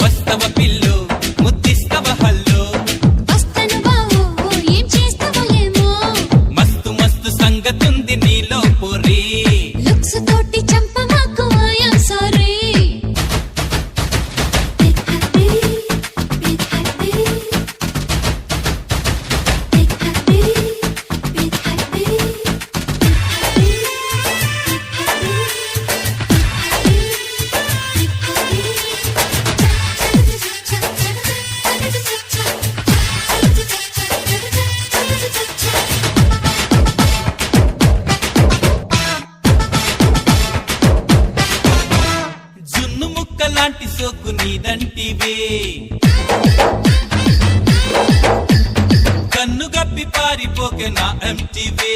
వస్తవ పిల్లు ముద్దిస్తవ హల్లు వస్తను బావో ఏం చేస్తావో ఏమో మస్తు మస్తు సంగతుంది నీలో పొరి లుక్స్ తోటి చంప మాకు ఐయామ్ సారీ జున్ను ముక్క లాంటి సోకు నీదంటివే కన్ను గప్పి పారిపోకే నా ఎంటివే